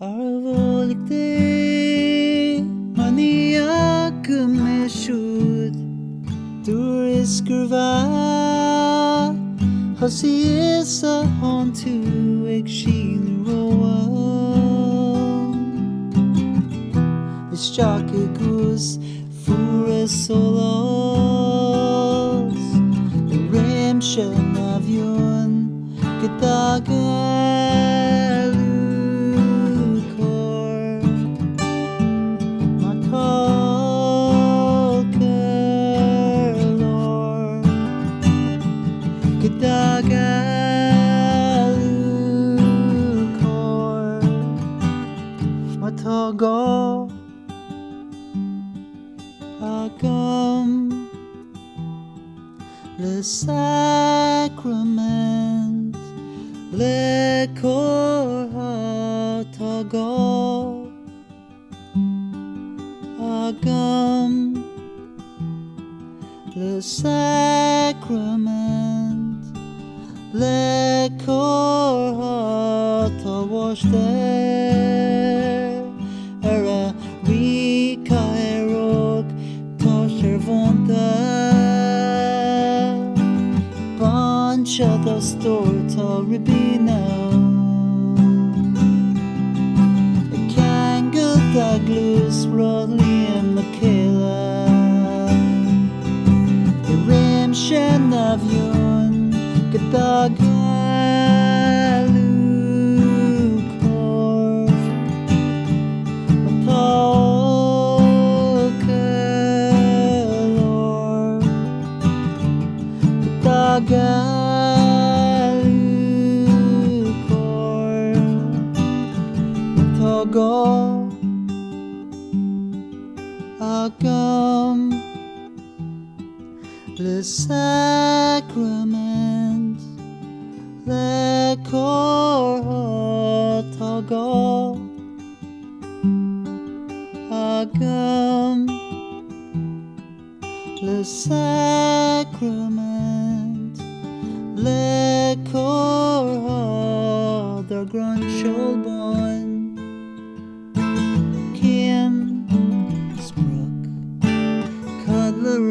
Arvolik de maniak me should dur iskurva hasi is a hon to exin roa is jockey goose fure solos the ramshan avion gedaga Lúcháir ma talker lor gedaga Lúcháir ma tago agam le sacrament le korha tago agam le sacrament le korha ta wash there era rika erog ta servonta bancha da store ta ribina kangal da glus rodley and Michaela the ramshan avion gedaga Lúcháir ma talker lor gedaga Lúcháir ma tago agam le sacrament le korha tago agam le sacrament le korha der grand sholbon Kin spruk Cadler